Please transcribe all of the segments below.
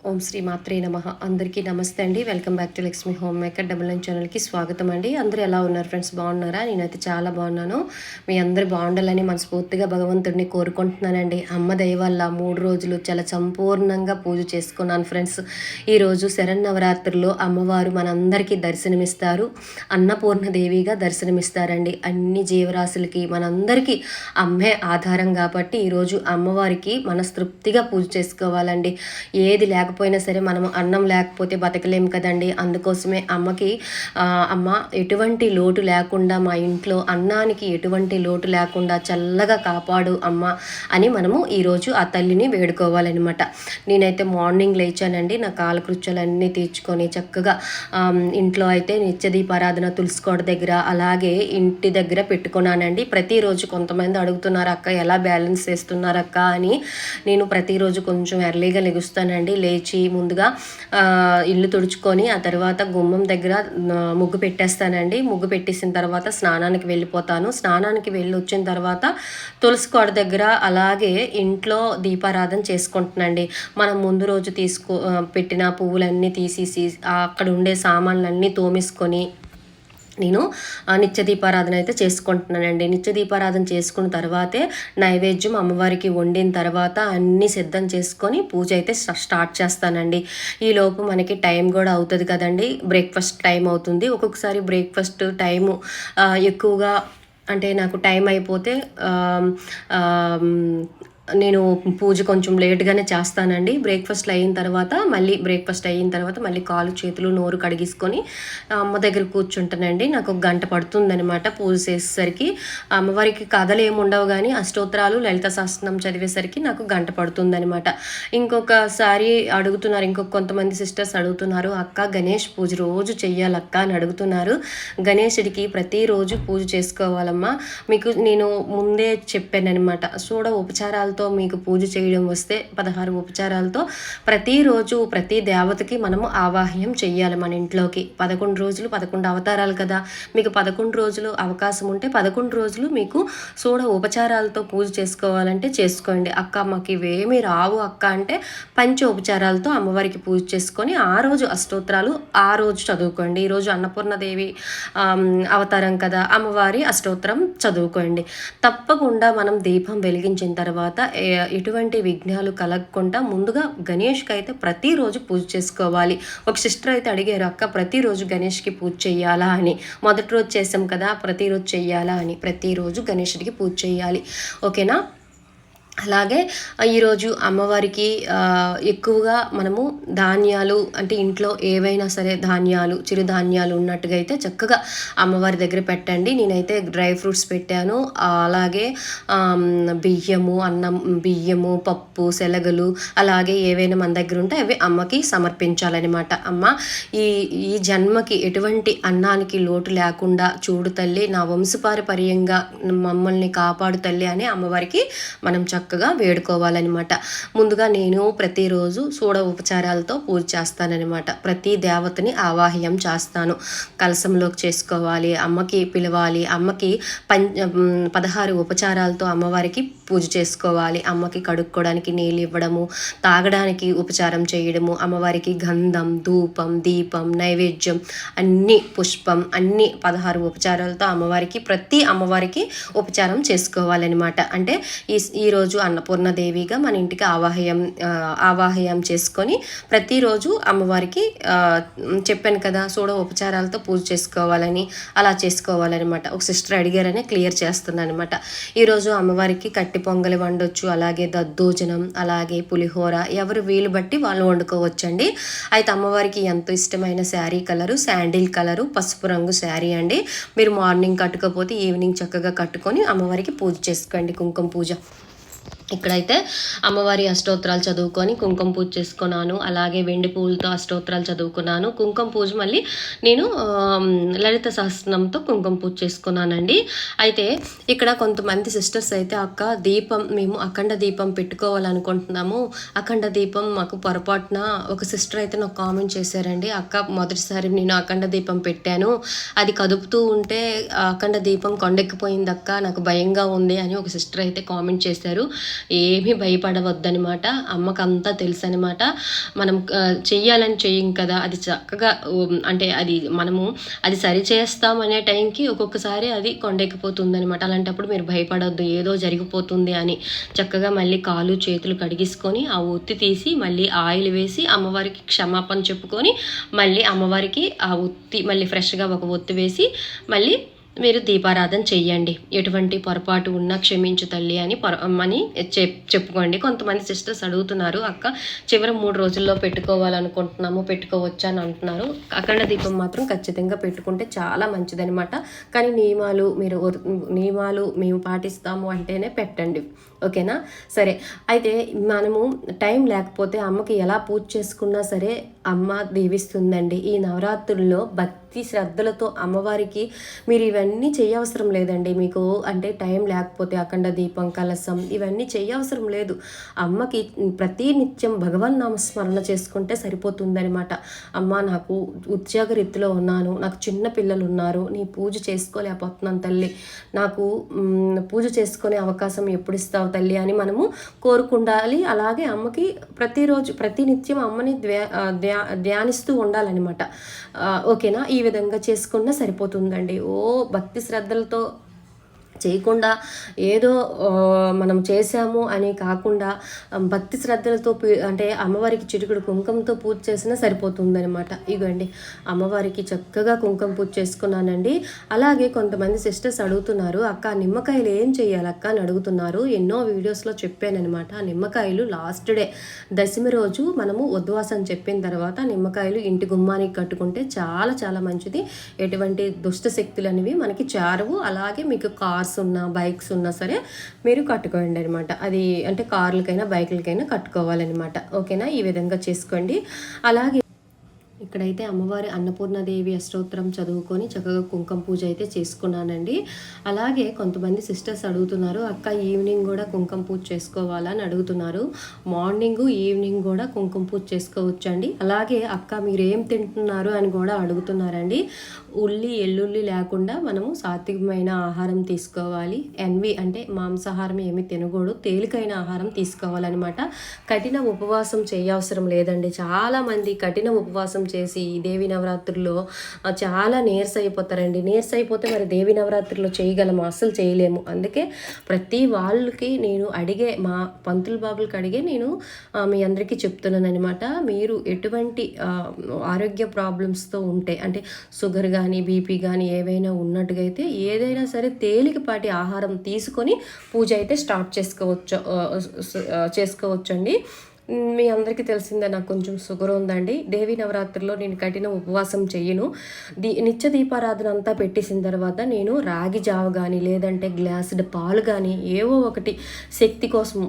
ఓం శ్రీ మాత్రే నమః. అందరికీ నమస్తే అండి. Welcome back to Lakshmi home maker 99 ఛానల్కి స్వాగతం అండి. అందరూ ఎలా ఉన్నారు ఫ్రెండ్స్? బాగున్నారా? నేనైతే చాలా బాగున్నాను. మీ అందరు బాగుండాలని మనస్ఫూర్తిగా భగవంతుడిని కోరుకుంటున్నానండి. అమ్మ దయ వల్ల 3 రోజులు చాలా సంపూర్ణంగా పూజ చేసుకున్నాను ఫ్రెండ్స్. ఈరోజు శరన్నవరాత్రుల్లో అమ్మవారు మనందరికీ దర్శనమిస్తారు. అన్నపూర్ణదేవిగా దర్శనమిస్తారండి. అన్ని జీవరాశులకి మనందరికీ అమ్మే ఆధారం కాబట్టి ఈరోజు అమ్మవారికి మనస్తృప్తిగా పూజ చేసుకోవాలండి. ఏది లేకపోయినా సరే మనం అన్నం లేకపోతే బతకలేం కదండి. అందుకోసమే అమ్మకి అమ్మ ఎటువంటి లోటు లేకుండా మా ఇంట్లో అన్నానికి ఎటువంటి లోటు లేకుండా చల్లగా కాపాడు అమ్మ అని మనము ఈరోజు ఆ తల్లిని వేడుకోవాలన్నమాట. నేనైతే మార్నింగ్ లేచానండి. నా కాలకృత్యాలన్నీ తీర్చుకొని చక్కగా ఇంట్లో అయితే నిత్య దీపారాధన తులసికోట దగ్గర అలాగే ఇంటి దగ్గర పెట్టుకున్నానండి. ప్రతిరోజు కొంతమంది అడుగుతున్నారు, అక్క ఎలా బ్యాలెన్స్ చేస్తున్నారు అక్క అని. నేను ప్రతిరోజు కొంచెం ఎర్లీగా లెగుస్తానండి. లేచి ముందుగా ఇల్లు తుడుచుకొని ఆ తర్వాత గుమ్మం దగ్గర ముగ్గు పెట్టేస్తానండి. ముగ్గు పెట్టేసిన తర్వాత స్నానానికి వెళ్ళిపోతాను. స్నానానికి వెళ్ళి వచ్చిన తర్వాత తులసి కోట దగ్గర అలాగే ఇంట్లో దీపారాధన చేసుకుంటున్నాండి. మనం ముందు రోజు పెట్టిన పువ్వులన్నీ తీసేసి అక్కడ ఉండే సామాన్లన్నీ తోమేసుకొని నేను నిత్య దీపారాధన అయితే చేసుకుంటున్నానండి. నిత్య దీపారాధన చేసుకున్న తర్వాతే నైవేద్యం అమ్మవారికి వండిన తర్వాత అన్నీ సిద్ధం చేసుకొని పూజ అయితే స్టార్ట్ చేస్తానండి. ఈలోపు మనకి టైం కూడా అవుతుంది కదండి. బ్రేక్ఫాస్ట్ టైం అవుతుంది. ఒక్కొక్కసారి బ్రేక్ఫాస్ట్ టైము ఎక్కువగా అంటే నాకు టైం అయిపోతే నేను పూజ కొంచెం లేట్గానే చేస్తానండి. బ్రేక్ఫాస్ట్ అయిన తర్వాత మళ్ళీ కాలు చేతులు నోరు కడిగేసుకొని అమ్మ దగ్గర కూర్చుంటానండి. నాకు 1 గంట పడుతుందనమాట పూజ చేసేసరికి. అమ్మవారికి కథలు ఏముండవు కానీ అష్టోత్తరాలు లలిత సహస్రనామం చదివేసరికి నాకు 1 గంట పడుతుందనమాట. ఇంకొకసారి అడుగుతున్నారు, కొంతమంది సిస్టర్స్ అడుగుతున్నారు, అక్క గణేష్ పూజ రోజు చెయ్యాలక్క అని అడుగుతున్నారు. గణేశుడికి ప్రతిరోజు పూజ చేసుకోవాలమ్మా. మీకు నేను ముందే చెప్పానమాట. ఉపచారాలతో మీకు పూజ చేయడం వస్తే 16 ఉపచారాలతో ప్రతిరోజు ప్రతి దేవతకి మనము ఆవాహ్యం చెయ్యాలి మన ఇంట్లోకి. 11 రోజులు 11 అవతారాలు కదా. మీకు 11 రోజులు అవకాశం ఉంటే 11 రోజులు మీకు ఉపచారాలతో పూజ చేసుకోవాలంటే చేసుకోండి. అక్క మాకు ఇవేమీ రావు అక్క అంటే ఉపచారాలతో అమ్మవారికి పూజ చేసుకొని ఆ రోజు అష్టోత్తరాలు ఆ రోజు చదువుకోండి. ఈరోజు అన్నపూర్ణదేవి అవతారం కదా, అమ్మవారి అష్టోత్తరం చదువుకోండి. తప్పకుండా మనం దీపం వెలిగించిన తర్వాత ఎటువంటి విఘ్నాలు కలగకుండా ముందుగా గణేష్కి అయితే ప్రతిరోజు పూజ చేసుకోవాలి. ఒక సిస్టర్ అయితే అడిగారు, అక్క ప్రతిరోజు గణేష్కి పూజ చెయ్యాలా అని. మొదటి రోజు చేసాం కదా, ప్రతిరోజు చెయ్యాలా అని. ప్రతిరోజు గణేషుడికి పూజ చేయాలి. ఓకేనా? అలాగే ఈరోజు అమ్మవారికి ఎక్కువగా మనము ధాన్యాలు అంటే ఇంట్లో ఏవైనా సరే ధాన్యాలు చిరుధాన్యాలు ఉన్నట్టుగా అయితే చక్కగా అమ్మవారి దగ్గర పెట్టండి. నేనైతే డ్రై ఫ్రూట్స్ పెట్టాను. అలాగే బియ్యము పప్పు శనగలు అలాగే ఏవైనా మన దగ్గర ఉంటే అవి అమ్మకి సమర్పించాలన్నమాట. అమ్మ ఈ జన్మకి ఎటువంటి అన్నానికి లోటు లేకుండా చూడు తల్లి, నా వంశపారపర్యంగా మమ్మల్ని కాపాడు తల్లి అని అమ్మవారికి మనం చక్కగా వేడుకోవాలన్నమాట. ముందుగా నేను ప్రతిరోజు ఉపచారాలతో పూజ చేస్తానన్నమాట. ప్రతి దేవతని ఆవాహ్యం చేస్తాను. కలశంలోకి చేసుకోవాలి, అమ్మకి పిలవాలి. అమ్మకి 16 ఉపచారాలతో అమ్మవారికి పూజ చేసుకోవాలి. అమ్మకి కడుక్కోవడానికి నీళ్ళు ఇవ్వడము, తాగడానికి ఉపచారం చేయడము, అమ్మవారికి గంధం ధూపం దీపం నైవేద్యం అన్ని పుష్పం అన్ని 16 ఉపచారాలతో ప్రతి అమ్మవారికి ఉపచారం చేసుకోవాలన్నమాట. అంటే ఈరోజు అన్నపూర్ణదేవిగా మన ఇంటికి ఆవాహ్యం చేసుకొని ప్రతిరోజు అమ్మవారికి చెప్పాను కదా ఉపచారాలతో పూజ చేసుకోవాలని, అలా చేసుకోవాలన్నమాట. ఒక సిస్టర్ అడిగారని క్లియర్ చేస్తున్నాను అనమాట. ఈరోజు అమ్మవారికి కట్టి పొంగలి వండొచ్చు, అలాగే దద్దోజనం, అలాగే పులిహోర ఎవరు వీలు బట్టి వాళ్ళు వండుకోవచ్చండి. అయితే అమ్మవారికి ఎంతో ఇష్టమైన శారీ కలరు శాండిల్ కలరు పసుపు రంగు శారీ అండి. మీరు మార్నింగ్ కట్టుకోకపోతే ఈవినింగ్ చక్కగా కట్టుకొని అమ్మవారికి పూజ చేసుకోండి. కుంకుమ పూజ. ఇక్కడైతే అమ్మవారి అష్టోత్తరాలు చదువుకొని కుంకుమ పూజ చేసుకున్నాను. అలాగే వెండి పువ్వులతో అష్టోత్తరాలు చదువుకున్నాను. కుంకుమ పూజ మళ్ళీ నేను లలిత సహస్రనామంతో కుంకుమ పూజ చేసుకున్నానండి. అయితే ఇక్కడ కొంతమంది సిస్టర్స్ అయితే అక్క మేము అఖండ దీపం పెట్టుకోవాలనుకుంటున్నాము, అఖండ దీపం మాకు పొరపాటున ఒక సిస్టర్ అయితే నాకు కామెంట్ చేశారండి, అక్క మొదటిసారి నేను అఖండ దీపం పెట్టాను, అది కదుపుతూ ఉంటే అఖండ దీపం కొండెక్కిపోయింది అక్క, నాకు భయంగా ఉంది అని ఒక సిస్టర్ అయితే కామెంట్ చేశారు. ఏమీ భయపడవద్దనమాట. అమ్మకంతా తెలుసనమాట. మనం చెయ్యాలని చెయ్యం కదా, అది చక్కగా అంటే అది మనము అది సరి చేస్తాం అనే టైంకి ఒక్కొక్కసారి అది కొండెక్కిపోతుందనమాట. అలాంటప్పుడు మీరు భయపడొద్దు ఏదో జరిగిపోతుంది అని. చక్కగా మళ్ళీ కాలు చేతులు కడిగేసుకొని ఆ ఒత్తి తీసి మళ్ళీ ఆయిల్ వేసి అమ్మవారికి క్షమాపణ చెప్పుకొని మళ్ళీ అమ్మవారికి ఆ ఒత్తి మళ్ళీ ఫ్రెష్గా ఒక ఒత్తి వేసి మళ్ళీ మీరు దీపారాధన చెయ్యండి. ఎటువంటి పొరపాటు ఉన్నా క్షమించు తల్లి అని అని చెప్పుకోండి. కొంతమంది సిస్టర్స్ అడుగుతున్నారు, అక్క చివరి 3 రోజుల్లో పెట్టుకోవాలనుకుంటున్నాము, పెట్టుకోవచ్చా అని అంటున్నారు. అఖండ దీపం మాత్రం ఖచ్చితంగా పెట్టుకుంటే చాలా మంచిదనమాట. కానీ నియమాలు మేము పాటిస్తాము అంటేనే పెట్టండి, ఓకేనా? సరే, అయితే మనము టైం లేకపోతే అమ్మకి ఎలా పూజ చేసుకున్నా సరే అమ్మ దీవిస్తుందండి. ఈ నవరాత్రుల్లో భక్తి శ్రద్ధలతో అమ్మవారికి మీరు ఇవన్నీ చేయవసరం లేదండి. మీకు అంటే టైం లేకపోతే అఖండ దీపం, కలశం ఇవన్నీ చేయవసరం లేదు. అమ్మకి ప్రతి నిత్యం భగవన్ నామస్మరణ చేసుకుంటే సరిపోతుందనమాట. అమ్మ నాకు ఉద్యోగరీతిలో ఉన్నాను, నాకు చిన్న పిల్లలు ఉన్నారు, నీ పూజ చేసుకోలేకపోతున్నాను తల్లి, నాకు పూజ చేసుకునే అవకాశం ఎప్పుడు ఇస్తావు తల్లి అని మనము కోరుకుండాలి. అలాగే అమ్మకి ప్రతిరోజు ప్రతినిత్యం అమ్మని ధ్యానిస్తూ ఉండాలన్నమాట, ఓకేనా? ఈ విధంగా చేసుకున్నా సరిపోతుందండి. భక్తి శ్రద్ధలతో చేయకుండా ఏదో మనం చేసాము అని కాకుండా భక్తి శ్రద్ధలతో అంటే అమ్మవారికి చిటికుడు కుంకుమతో పూజ చేసినా సరిపోతుందనమాట. ఇగోండి అమ్మవారికి చక్కగా కుంకుమ పూజ చేసుకున్నానండి. అలాగే కొంతమంది సిస్టర్స్ అడుగుతున్నారు, అక్క నిమ్మకాయలు ఏం చేయాలి అక్క అని అడుగుతున్నారు. ఎన్నో వీడియోస్లో చెప్పానమాట. నిమ్మకాయలు లాస్ట్ డే దశమి రోజు మనము ఉద్వాసం చెప్పిన తర్వాత నిమ్మకాయలు ఇంటి గుమ్మానికి కట్టుకుంటే చాలా చాలా మంచిది. ఎటువంటి దుష్ట శక్తులు అనేవి మనకి చేరవు. అలాగే మీకు కార్స్ ఉన్నా బైక్స్ ఉన్నా సరే మీరు కట్టుకోండి అనమాట. అది అంటే కార్లకైనా బైకులకైనా కట్టుకోవాలన్నమాట, ఓకేనా? ఈ విధంగా చేసుకోండి. అలాగే ఇక్కడైతే అమ్మవారి అన్నపూర్ణాదేవి అష్టోత్తరం చదువుకొని చక్కగా కుంకుమ పూజ అయితే చేసుకున్నానండి. అలాగే కొంతమంది సిస్టర్స్ అడుగుతున్నారు, అక్క ఈవినింగ్ కూడా కుంకుమ పూజ చేసుకోవాలా అని అడుగుతున్నారు. మార్నింగ్ ఈవినింగ్ కూడా కుంకుమ పూజ చేసుకోవచ్చండి. అలాగే అక్క మీరు ఏం తింటున్నారు అని కూడా అడుగుతున్నారండి. ఎల్లుల్లి లేకుండా మనము సాత్వికమైన ఆహారం తీసుకోవాలి. అంటే మాంసాహారం ఏమి తినకూడదు, తేలికైన ఆహారం తీసుకోవాలన్నమాట. కఠిన ఉపవాసం చేయవసరం లేదండి. చాలామంది కఠిన ఉపవాసం చేసి దేవి నవరాత్రుల్లో చాలా నీరసైపోతారండి. నీరసైపోతే మరి దేవి నవరాత్రుల్లో చేయగలము? అస్సలు చేయలేము. అందుకే ప్రతి వాళ్ళకి నేను అడిగే, మా పంతుల బాబులకి అడిగే నేను మీ అందరికీ చెప్తున్నాను అనమాట. మీరు ఎటువంటి ఆరోగ్య ప్రాబ్లమ్స్తో ఉంటే అంటే షుగర్ కానీ బీపీ కానీ ఏవైనా ఉన్నట్టుగా అయితే ఏదైనా సరే తేలికపాటి ఆహారం తీసుకొని పూజ అయితే స్టార్ట్ చేసుకోవచ్చండి. మీ అందరికీ తెలిసిందే నాకు కొంచెం షుగర్ ఉందండి. దేవి నవరాత్రిలో నేను కఠిన ఉపవాసం చెయ్యను. నిత్య దీపారాధన అంతా పెట్టేసిన తర్వాత నేను రాగి జావ కానీ లేదంటే గ్లాసుడ్ పాలు కానీ ఏవో ఒకటి శక్తి కోసం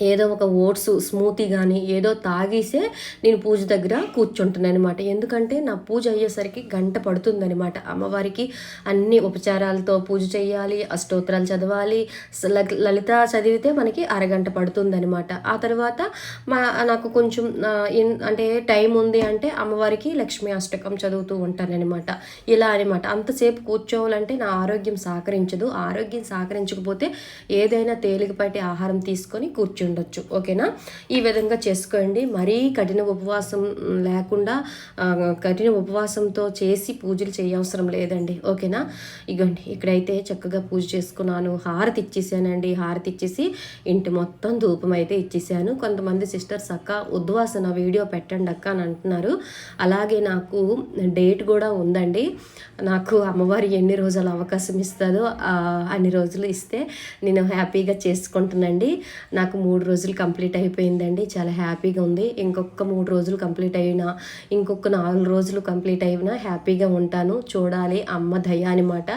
ఏదో ఒక ఓట్స్ స్మూతీ కానీ ఏదో తాగేసే నేను పూజ దగ్గర కూర్చుంటున్నాను అనమాట. ఎందుకంటే నా పూజ అయ్యేసరికి గంట పడుతుందనమాట. అమ్మవారికి అన్ని ఉపచారాలతో పూజ చేయాలి, అష్టోత్తరాలు చదవాలి, లలిత చదివితే మనకి అరగంట పడుతుందనమాట. ఆ తర్వాత నాకు కొంచెం అంటే టైం ఉంది అంటే అమ్మవారికి లక్ష్మీ అష్టకం చదువుతూ ఉంటానన్నమాట. ఇలా అనమాట. అంతసేపు కూర్చోవాలంటే నా ఆరోగ్యం సహకరించదు. ఆరోగ్యం సహకరించకపోతే ఏదైనా తేలికపాటి ఆహారం తీసుకొని ఉండొచ్చు, ఓకేనా? ఈ విధంగా చేసుకోండి. మరీ కఠిన ఉపవాసం లేకుండా కఠిన ఉపవాసంతో చేసి పూజలు చేయవసరం లేదండి, ఓకేనా? ఇగోండి ఇక్కడైతే చక్కగా పూజ చేసుకున్నాను. హారతి ఇచ్చేసానండి. హారతి ఇచ్చేసి ఇంటి మొత్తం ధూపం అయితే ఇచ్చేసాను. కొంతమంది సిస్టర్స్ అక్క ఉద్వాసన వీడియో పెట్టండి అక్క అని అంటున్నారు. అలాగే నాకు డేట్ కూడా ఉందండి. నాకు అమ్మవారి ఎన్ని రోజులు అవకాశం ఇస్తుందో అన్ని రోజులు ఇస్తే నేను హ్యాపీగా చేసుకుంటానండి. నాకు 3 రోజులు కంప్లీట్ అయిపోయిందండి. చాలా హ్యాపీగా ఉంది. ఇంకొక 3 రోజులు కంప్లీట్ అయినా ఇంకొక 4 రోజులు కంప్లీట్ అయినా హ్యాపీగా ఉంటాను. చూడాలి అమ్మ దయ అనమాట.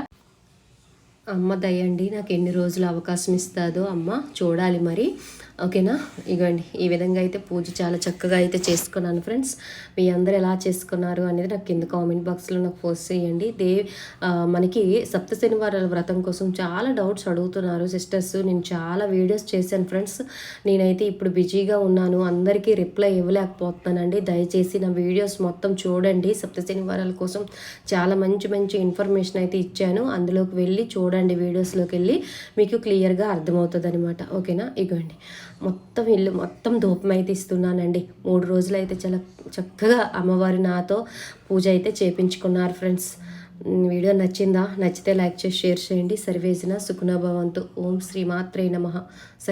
అమ్మ దయ అండి. నాకు ఎన్ని రోజులు అవకాశం ఇస్తుందో అమ్మ చూడాలి మరి. ఓకేనా. ఇగోండి ఈ విధంగా అయితే పూజ చాలా చక్కగా అయితే చేసుకున్నాను ఫ్రెండ్స్. మీ అందరూ ఎలా చేసుకున్నారు అనేది నాకు కింద కామెంట్ బాక్స్లో నాకు పోస్ట్ చేయండి. మనకి సప్త శనివారాల వ్రతం కోసం చాలా డౌట్స్ అడుగుతున్నారు సిస్టర్స్. నేను చాలా వీడియోస్ చేశాను ఫ్రెండ్స్. నేనైతే ఇప్పుడు బిజీగా ఉన్నాను, అందరికీ రిప్లై ఇవ్వలేకపోతున్నానండి. దయచేసి నా వీడియోస్ మొత్తం చూడండి. సప్త శనివారాల కోసం చాలా మంచి మంచి ఇన్ఫర్మేషన్ అయితే ఇచ్చాను, అందులోకి వెళ్ళి చూడండి. వీడియోస్లోకి వెళ్ళి మీకు క్లియర్గా అర్థమవుతుంది అనమాట. ఓకేనా. ఇగోండి మొత్తం ఇల్లు మొత్తం ధూపం అయితే ఇస్తున్నానండి. 3 రోజులు అయితే చాలా చక్కగా అమ్మవారి నాతో పూజ అయితే చేపించుకున్నారు ఫ్రెండ్స్. వీడియో నచ్చిందా? నచ్చితే లైక్ చేసి షేర్ చేయండి. సర్వేజన సుఖనా భవంతు. ఓం శ్రీమాత్రే నమః. సరే.